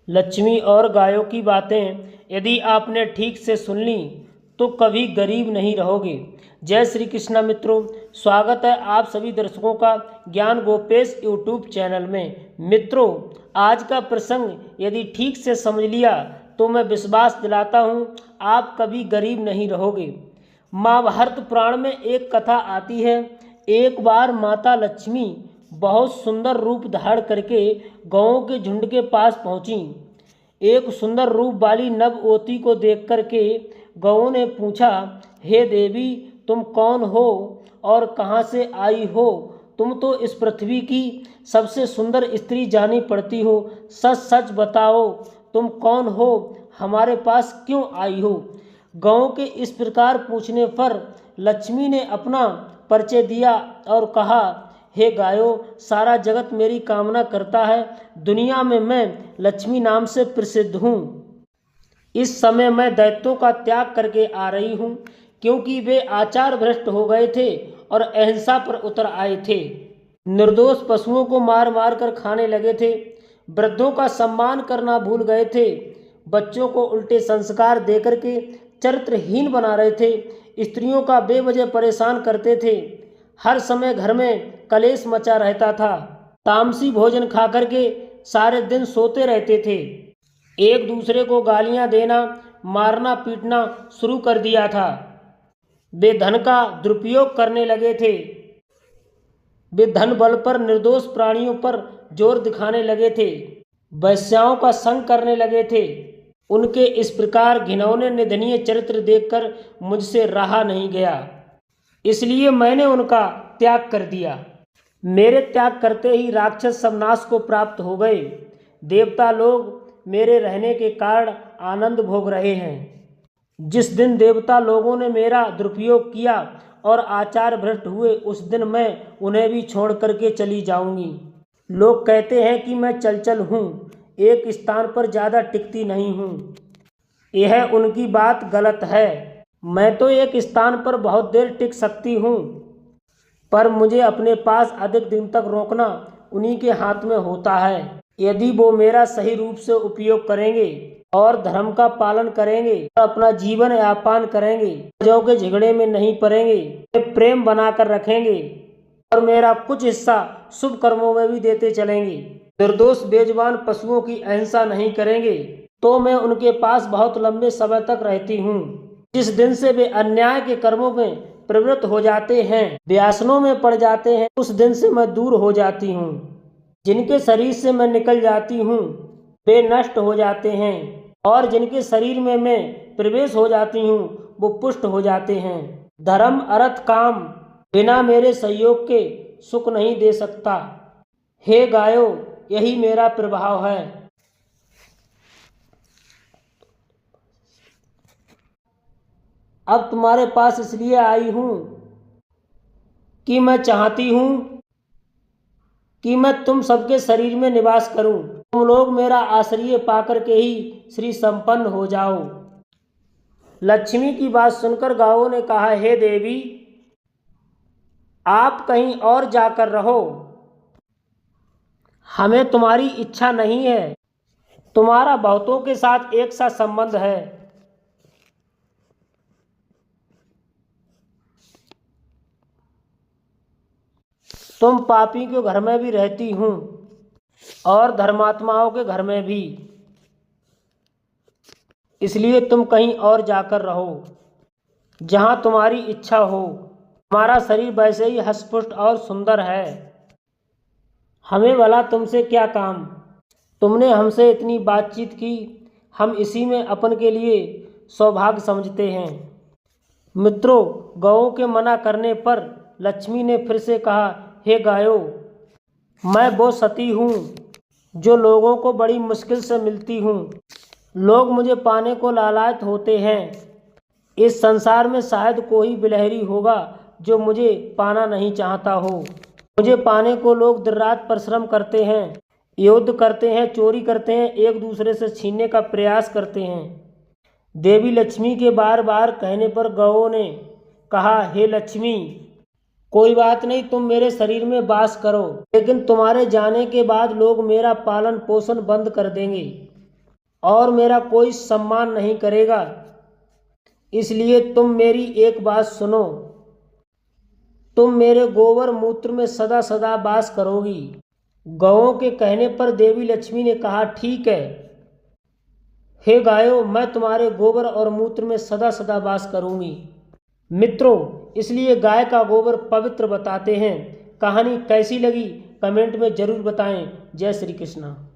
लक्ष्मी और गायों की बातें यदि आपने ठीक से सुन ली तो कभी गरीब नहीं रहोगे। जय श्री कृष्णा मित्रों, स्वागत है आप सभी दर्शकों का ज्ञान गोपेश यूट्यूब चैनल में। मित्रों, आज का प्रसंग यदि ठीक से समझ लिया तो मैं विश्वास दिलाता हूँ आप कभी गरीब नहीं रहोगे। महाभारत पुराण में एक कथा आती है। एक बार माता लक्ष्मी बहुत सुंदर रूप धारण करके गौओं के झुंड के पास पहुंची। एक सुंदर रूप वाली नववती को देख करके गौओं ने पूछा, हे देवी, तुम कौन हो और कहाँ से आई हो? तुम तो इस पृथ्वी की सबसे सुंदर स्त्री जानी पड़ती हो। सच सच बताओ, तुम कौन हो? हमारे पास क्यों आई हो? गौओं के इस प्रकार पूछने पर लक्ष्मी ने अपना परिचय दिया और कहा, हे गायों, सारा जगत मेरी कामना करता है। दुनिया में मैं लक्ष्मी नाम से प्रसिद्ध हूँ। इस समय मैं दैत्यों का त्याग करके आ रही हूँ, क्योंकि वे आचार भ्रष्ट हो गए थे और अहिंसा पर उतर आए थे। निर्दोष पशुओं को मार मार कर खाने लगे थे। वृद्धों का सम्मान करना भूल गए थे। बच्चों को उल्टे संस्कार देकर के चरित्रहीन बना रहे थे। स्त्रियों का बेवजह परेशान करते थे। हर समय घर में कलेश मचा रहता था। तामसी भोजन खा करके सारे दिन सोते रहते थे। एक दूसरे को गालियां देना, मारना पीटना शुरू कर दिया था। वे धन का दुरुपयोग करने लगे थे। वे धन बल पर निर्दोष प्राणियों पर जोर दिखाने लगे थे। वैश्याओं का संग करने लगे थे। उनके इस प्रकार घिनौने निंदनीय चरित्र देखकर मुझसे रहा नहीं गया, इसलिए मैंने उनका त्याग कर दिया। मेरे त्याग करते ही राक्षस सब नाश को प्राप्त हो गए। देवता लोग मेरे रहने के कारण आनंद भोग रहे हैं। जिस दिन देवता लोगों ने मेरा दुरुपयोग किया और आचार भ्रष्ट हुए, उस दिन मैं उन्हें भी छोड़ करके चली जाऊंगी। लोग कहते हैं कि मैं चंचल हूँ, एक स्थान पर ज़्यादा टिकती नहीं हूँ। यह उनकी बात गलत है। मैं तो एक स्थान पर बहुत देर टिक सकती हूँ, पर मुझे अपने पास अधिक दिन तक रोकना उन्हीं के हाथ में होता है। यदि वो मेरा सही रूप से उपयोग करेंगे और धर्म का पालन करेंगे और अपना जीवन यापन करेंगे, प्रजाओं के झगड़े में नहीं पड़ेंगे, वे प्रेम बनाकर रखेंगे और मेरा कुछ हिस्सा शुभ कर्मों में भी देते चलेंगे, निर्दोष बेजुबान पशुओं की अहिंसा नहीं करेंगे, तो मैं उनके पास बहुत लंबे समय तक रहती हूँ। जिस दिन से वे अन्याय के कर्मों में प्रवृत्त हो जाते हैं, व्यसनों में पड़ जाते हैं, उस दिन से मैं दूर हो जाती हूँ। जिनके शरीर से मैं निकल जाती हूँ वे नष्ट हो जाते हैं, और जिनके शरीर में मैं प्रवेश हो जाती हूँ वो पुष्ट हो जाते हैं। धर्म अर्थ काम बिना मेरे सहयोग के सुख नहीं दे सकता। हे गायों, यही मेरा प्रभाव है। अब तुम्हारे पास इसलिए आई हूँ कि मैं चाहती हूँ कि मैं तुम सबके शरीर में निवास करूं। तुम लोग मेरा आश्रय पाकर के ही श्री संपन्न हो जाओ। लक्ष्मी की बात सुनकर गायों ने कहा, हे देवी, आप कहीं और जाकर रहो, हमें तुम्हारी इच्छा नहीं है। तुम्हारा बहुतों के साथ एक सा संबंध है। तुम पापी के घर में भी रहती हूँ और धर्मात्माओं के घर में भी, इसलिए तुम कहीं और जाकर रहो जहाँ तुम्हारी इच्छा हो। हमारा शरीर वैसे ही हष्टपुष्ट और सुंदर है, हमें भला तुमसे क्या काम? तुमने हमसे इतनी बातचीत की, हम इसी में अपन के लिए सौभाग्य समझते हैं। मित्रों, गौओं के मना करने पर लक्ष्मी ने फिर से कहा, हे गायों, मैं वो सती हूँ जो लोगों को बड़ी मुश्किल से मिलती हूँ। लोग मुझे पाने को लालायित होते हैं। इस संसार में शायद कोई बिलहरी होगा जो मुझे पाना नहीं चाहता हो। मुझे पाने को लोग दिन रात परिश्रम करते हैं, युद्ध करते हैं, चोरी करते हैं, एक दूसरे से छीनने का प्रयास करते हैं। देवी लक्ष्मी के बार बार कहने पर गौओं ने कहा, हे लक्ष्मी, कोई बात नहीं, तुम मेरे शरीर में वास करो, लेकिन तुम्हारे जाने के बाद लोग मेरा पालन पोषण बंद कर देंगे। और मेरा कोई सम्मान नहीं करेगा। इसलिए तुम मेरी एक बात सुनो, तुम मेरे गोबर मूत्र में सदा सदा वास करोगी। गौओं के कहने पर देवी लक्ष्मी ने कहा, ठीक है हे गायों, मैं तुम्हारे गोबर और मूत्र में सदा सदा वास करूंगी। मित्रों, इसलिए गाय का गोबर पवित्र बताते हैं। कहानी कैसी लगी कमेंट में जरूर बताएं। जय श्री कृष्णा।